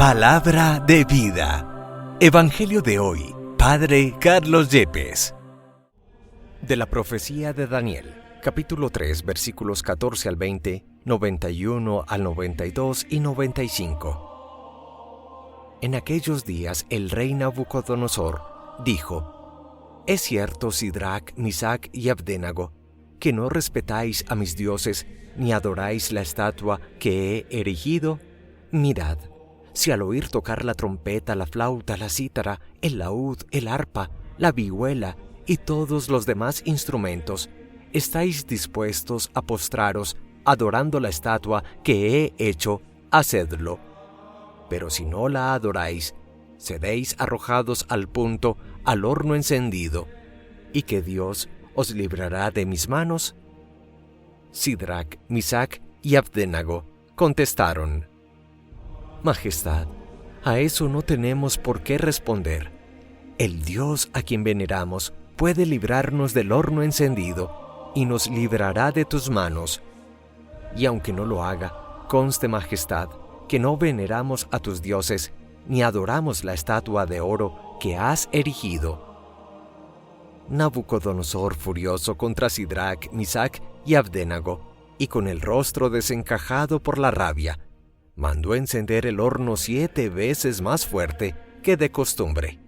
Palabra de vida. Evangelio de hoy, Padre Carlos Yepes. De la profecía de Daniel, capítulo 3, versículos 14 al 20, 91 al 92 y 95. En aquellos días el rey Nabucodonosor dijo: «Es cierto, Sidrac, Misac y Abdenago, que no respetáis a mis dioses ni adoráis la estatua que he erigido. Mirad, si al oír tocar la trompeta, la flauta, la cítara, el laúd, el arpa, la vihuela y todos los demás instrumentos, estáis dispuestos a postraros adorando la estatua que he hecho, hacedlo. Pero si no la adoráis, seréis arrojados al punto, al horno encendido, y que Dios os librará de mis manos». Sidrac, Misac y Abdenago contestaron: «Majestad, a eso no tenemos por qué responder. El Dios a quien veneramos puede librarnos del horno encendido y nos librará de tus manos. Y aunque no lo haga, conste, majestad, que no veneramos a tus dioses ni adoramos la estatua de oro que has erigido». Nabucodonosor, furioso contra Sidrac, Misac y Abdenago, y con el rostro desencajado por la rabia, mandó encender el horno 7 veces más fuerte que de costumbre,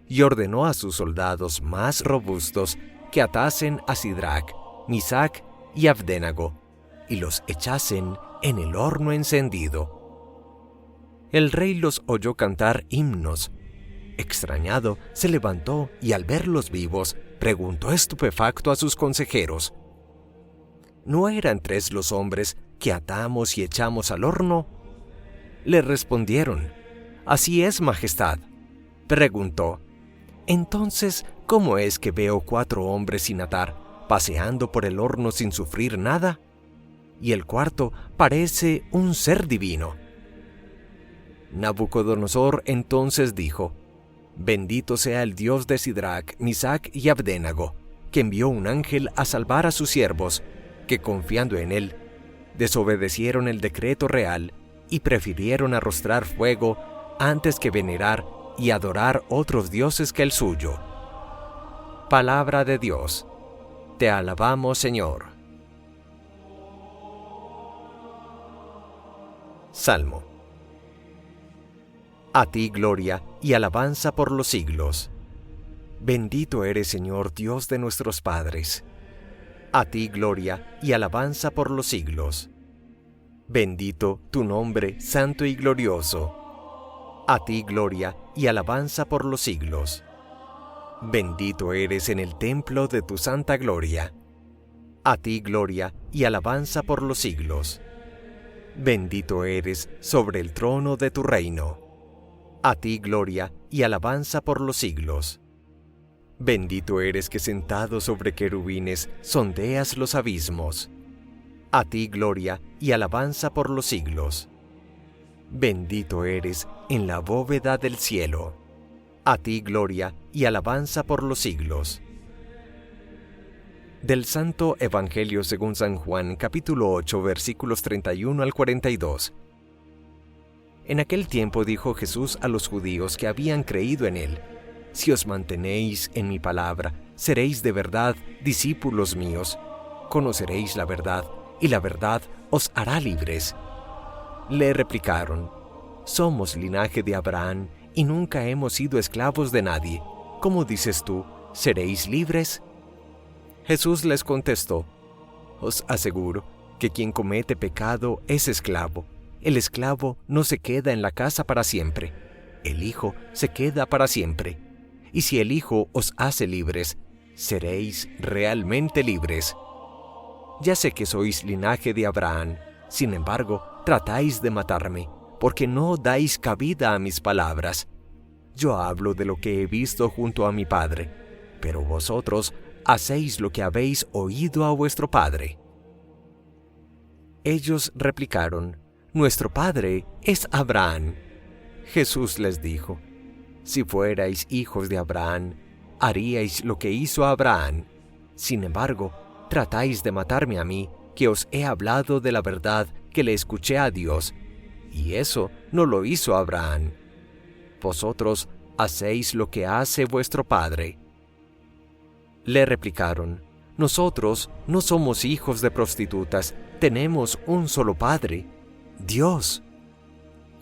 y ordenó a sus soldados más robustos que atasen a Sidrac, Misac y Abdenago, y los echasen en el horno encendido. El rey los oyó cantar himnos. Extrañado, se levantó y al verlos vivos, preguntó estupefacto a sus consejeros: «¿No eran 3 los hombres que atamos y echamos al horno?». Le respondieron: «Así es, majestad». Preguntó: «Entonces, ¿cómo es que veo 4 hombres sin atar, paseando por el horno sin sufrir nada? Y el cuarto parece un ser divino». Nabucodonosor entonces dijo: «Bendito sea el Dios de Sidrac, Misac y Abdenago, que envió un ángel a salvar a sus siervos, que confiando en él, desobedecieron el decreto real y prefirieron arrostrar fuego antes que venerar y adorar otros dioses que el suyo». Palabra de Dios. Te alabamos, Señor. Salmo. A ti gloria y alabanza por los siglos. Bendito eres, Señor, Dios de nuestros padres. A ti gloria y alabanza por los siglos. Bendito tu nombre, santo y glorioso. A ti gloria y alabanza por los siglos. Bendito eres en el templo de tu santa gloria. A ti gloria y alabanza por los siglos. Bendito eres sobre el trono de tu reino. A ti gloria y alabanza por los siglos. Bendito eres que sentado sobre querubines sondeas los abismos. A ti gloria y alabanza por los siglos. Bendito eres en la bóveda del cielo. A ti gloria y alabanza por los siglos. Del Santo Evangelio según San Juan, capítulo 8, versículos 31 al 42. En aquel tiempo dijo Jesús a los judíos que habían creído en él: «Si os mantenéis en mi palabra, seréis de verdad discípulos míos. Conoceréis la verdad, y la verdad os hará libres». Le replicaron: «Somos linaje de Abraham, y nunca hemos sido esclavos de nadie. ¿Cómo dices tú, seréis libres?». Jesús les contestó: «Os aseguro que quien comete pecado es esclavo. El esclavo no se queda en la casa para siempre. El Hijo se queda para siempre. Y si el Hijo os hace libres, seréis realmente libres. Ya sé que sois linaje de Abraham, sin embargo, tratáis de matarme, porque no dais cabida a mis palabras. Yo hablo de lo que he visto junto a mi Padre, pero vosotros hacéis lo que habéis oído a vuestro padre». Ellos replicaron: «Nuestro padre es Abraham». Jesús les dijo: «Si fuerais hijos de Abraham, haríais lo que hizo Abraham. Sin embargo, tratáis de matarme a mí, que os he hablado de la verdad que le escuché a Dios, y eso no lo hizo Abraham. Vosotros hacéis lo que hace vuestro padre. Le replicaron: nosotros no somos hijos de prostitutas, tenemos un solo padre, Dios.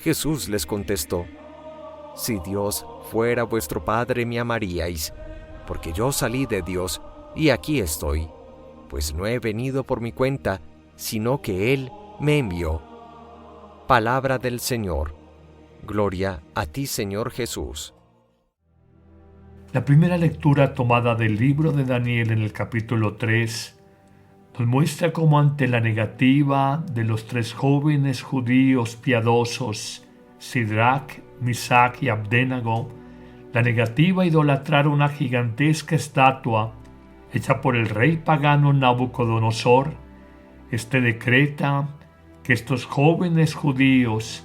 Jesús les contestó: si Dios fuera vuestro padre me amaríais, porque yo salí de Dios y aquí estoy, pues no he venido por mi cuenta, sino que Él me envió. Palabra del Señor. Gloria a ti, Señor Jesús. La primera lectura tomada del libro de Daniel en el capítulo 3 nos muestra cómo ante la negativa de los tres jóvenes judíos piadosos, Sidrac, Misac y Abdenago, la negativa a idolatrar una gigantesca estatua hecha por el rey pagano Nabucodonosor, decreta que estos jóvenes judíos,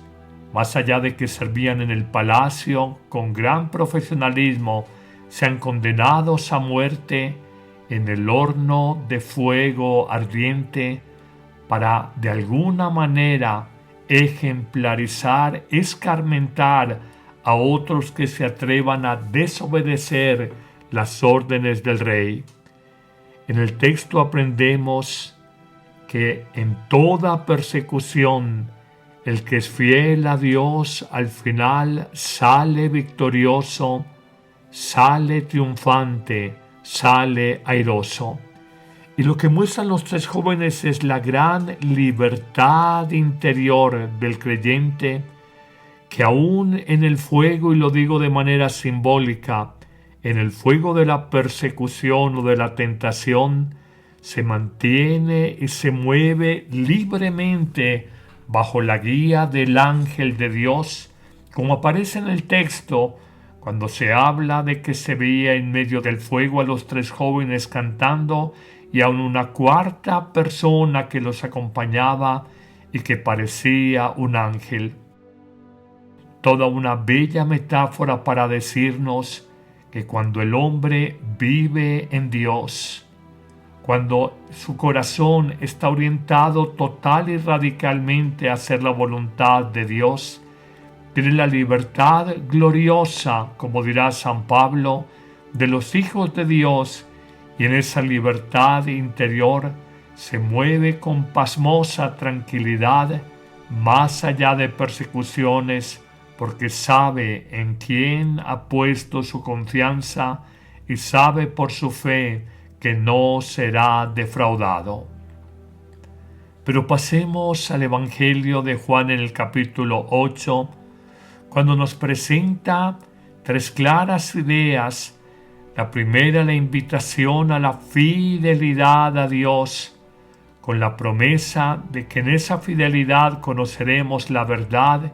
más allá de que servían en el palacio con gran profesionalismo, sean condenados a muerte en el horno de fuego ardiente para de alguna manera ejemplarizar, escarmentar a otros que se atrevan a desobedecer las órdenes del rey. En el texto aprendemos que en toda persecución el que es fiel a Dios al final sale victorioso, sale triunfante, sale airoso. Y lo que muestran los tres jóvenes es la gran libertad interior del creyente, que aún en el fuego, y lo digo de manera simbólica, en el fuego de la persecución o de la tentación, se mantiene y se mueve libremente bajo la guía del ángel de Dios, como aparece en el texto cuando se habla de que se veía en medio del fuego a los tres jóvenes cantando y aún una cuarta persona que los acompañaba y que parecía un ángel. Toda una bella metáfora para decirnos que cuando el hombre vive en Dios, cuando su corazón está orientado total y radicalmente a hacer la voluntad de Dios, tiene la libertad gloriosa, como dirá San Pablo, de los hijos de Dios, y en esa libertad interior se mueve con pasmosa tranquilidad, más allá de persecuciones, porque sabe en quién ha puesto su confianza y sabe por su fe que no será defraudado. Pero pasemos al Evangelio de Juan en el capítulo 8, cuando nos presenta tres claras ideas. La primera, la invitación a la fidelidad a Dios, con la promesa de que en esa fidelidad conoceremos la verdad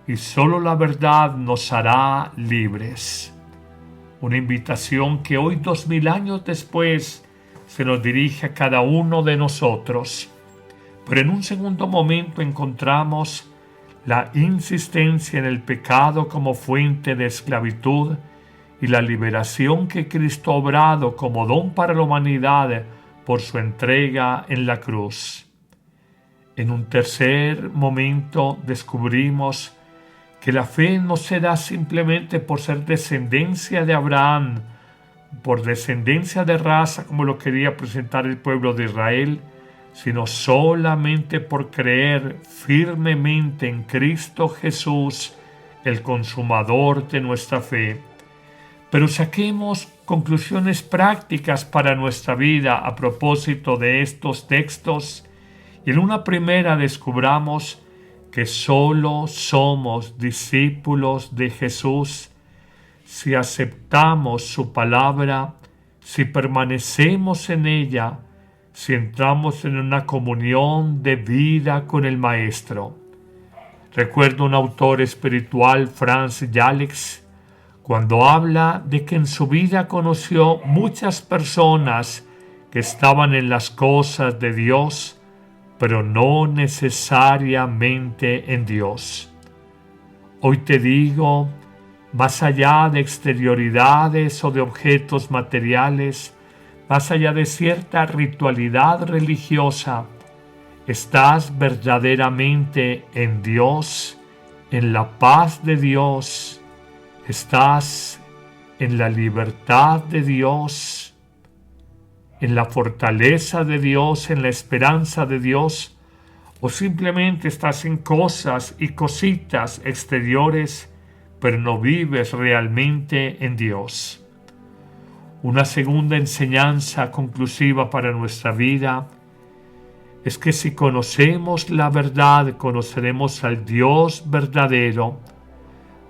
y solo la verdad nos hará libres. Una invitación que hoy, 2000 años después, se nos dirige a cada uno de nosotros. Pero en un segundo momento encontramos la insistencia en el pecado como fuente de esclavitud y la liberación que Cristo ha obrado como don para la humanidad por su entrega en la cruz. En un tercer momento descubrimos que la fe no se da simplemente por ser descendencia de Abraham, por descendencia de raza como lo quería presentar el pueblo de Israel, sino solamente por creer firmemente en Cristo Jesús, el consumador de nuestra fe. Pero saquemos conclusiones prácticas para nuestra vida a propósito de estos textos, y en una primera descubramos que solo somos discípulos de Jesús si aceptamos su palabra, si permanecemos en ella, si entramos en una comunión de vida con el Maestro. Recuerdo un autor espiritual, Franz Jalex, cuando habla de que en su vida conoció muchas personas que estaban en las cosas de Dios, pero no necesariamente en Dios. Hoy te digo, más allá de exterioridades o de objetos materiales, más allá de cierta ritualidad religiosa, ¿estás verdaderamente en Dios, en la paz de Dios, estás en la libertad de Dios, en la fortaleza de Dios, en la esperanza de Dios, o simplemente estás en cosas y cositas exteriores, pero no vives realmente en Dios. Una segunda enseñanza conclusiva para nuestra vida es que si conocemos la verdad, conoceremos al Dios verdadero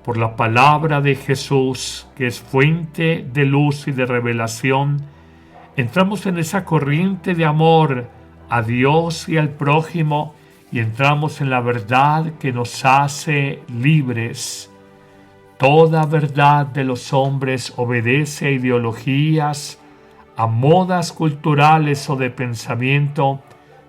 por la palabra de Jesús, que es fuente de luz y de revelación. Entramos en esa corriente de amor a Dios y al prójimo y entramos en la verdad que nos hace libres. Toda verdad de los hombres obedece a ideologías, a modas culturales o de pensamiento,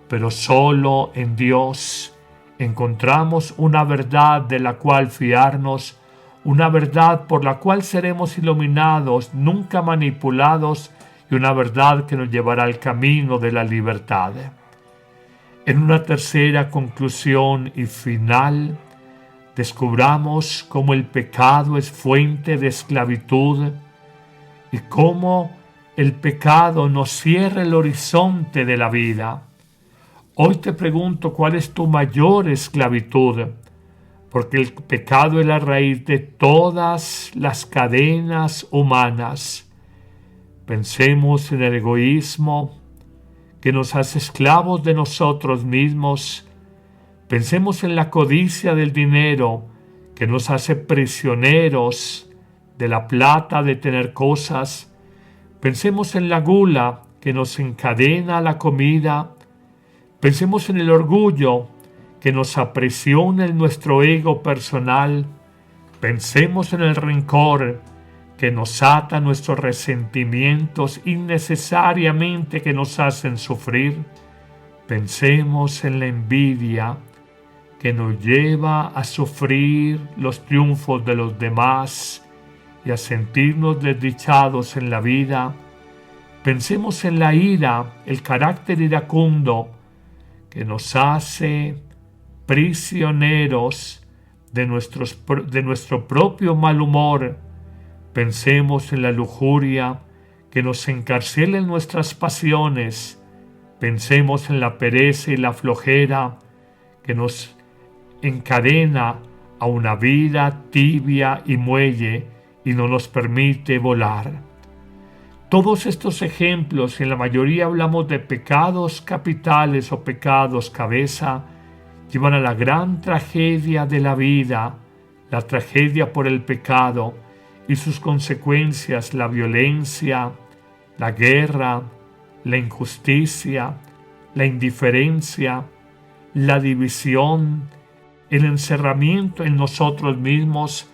pero solo en Dios encontramos una verdad de la cual fiarnos, una verdad por la cual seremos iluminados, nunca manipulados, y una verdad que nos llevará al camino de la libertad. En una tercera conclusión y final, descubramos cómo el pecado es fuente de esclavitud y cómo el pecado nos cierra el horizonte de la vida. Hoy te pregunto, ¿cuál es tu mayor esclavitud? Porque el pecado es la raíz de todas las cadenas humanas. Pensemos en el egoísmo que nos hace esclavos de nosotros mismos. Pensemos en la codicia del dinero que nos hace prisioneros de la plata de tener cosas. Pensemos en la gula que nos encadena a la comida. Pensemos en el orgullo que nos aprisiona en nuestro ego personal. Pensemos en el rencor que nos ata a nuestros resentimientos innecesariamente que nos hacen sufrir. Pensemos en la envidia que nos lleva a sufrir los triunfos de los demás y a sentirnos desdichados en la vida. Pensemos en la ira, el carácter iracundo que nos hace prisioneros de nuestro propio mal humor. Pensemos en la lujuria que nos encarcela en nuestras pasiones. Pensemos en la pereza y la flojera que nos encadena a una vida tibia y muelle y no nos permite volar. Todos estos ejemplos, en la mayoría hablamos de pecados capitales o pecados cabeza, llevan a la gran tragedia de la vida, la tragedia por el pecado y sus consecuencias, la violencia, la guerra, la injusticia, la indiferencia, la división, el encerramiento en nosotros mismos,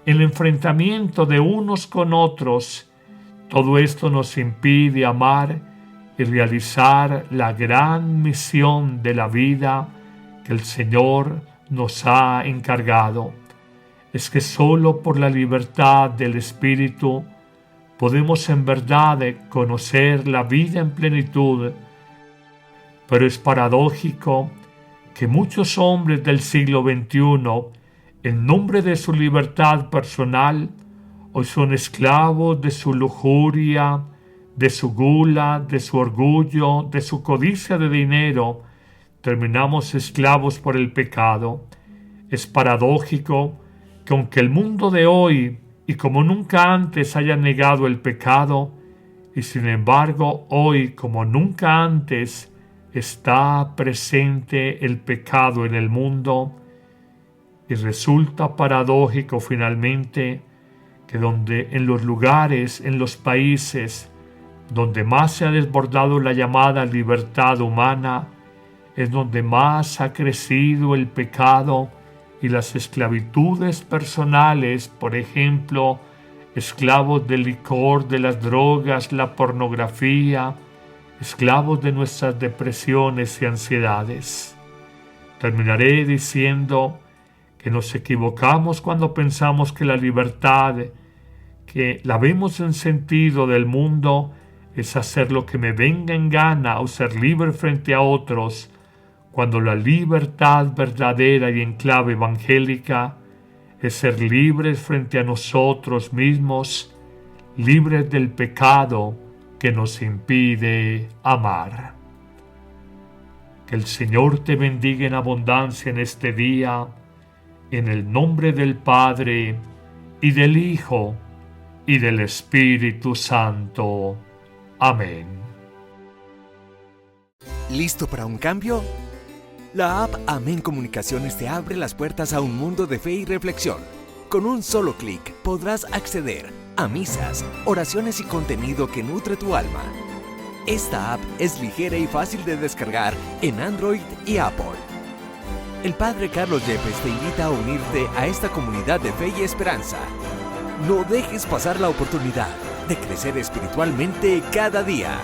el enfrentamiento de unos con otros. Todo esto nos impide amar y realizar la gran misión de la vida que el Señor nos ha encargado. Es que solo por la libertad del Espíritu podemos en verdad conocer la vida en plenitud. Pero es paradójico que muchos hombres del siglo XXI, en nombre de su libertad personal, hoy son esclavos de su lujuria, de su gula, de su orgullo, de su codicia de dinero. Terminamos esclavos por el pecado. Es paradójico que aunque el mundo de hoy y como nunca antes haya negado el pecado, y sin embargo hoy como nunca antes está presente el pecado en el mundo, y resulta paradójico finalmente que en los lugares, en los países donde más se ha desbordado la llamada libertad humana, es donde más ha crecido el pecado y las esclavitudes personales, por ejemplo, esclavos del licor, de las drogas, la pornografía, esclavos de nuestras depresiones y ansiedades. Terminaré diciendo que nos equivocamos cuando pensamos que la libertad, que la vemos en sentido del mundo, es hacer lo que me venga en gana o ser libre frente a otros, cuando la libertad verdadera y en clave evangélica es ser libres frente a nosotros mismos, libres del pecado que nos impide amar. Que el Señor te bendiga en abundancia en este día, en el nombre del Padre, y del Hijo, y del Espíritu Santo. Amén. ¿Listo para un cambio? La app Amén Comunicaciones te abre las puertas a un mundo de fe y reflexión. Con un solo clic podrás acceder a misas, oraciones y contenido que nutre tu alma. Esta app es ligera y fácil de descargar en Android y Apple. El Padre Carlos Yepes te invita a unirte a esta comunidad de fe y esperanza. No dejes pasar la oportunidad de crecer espiritualmente cada día.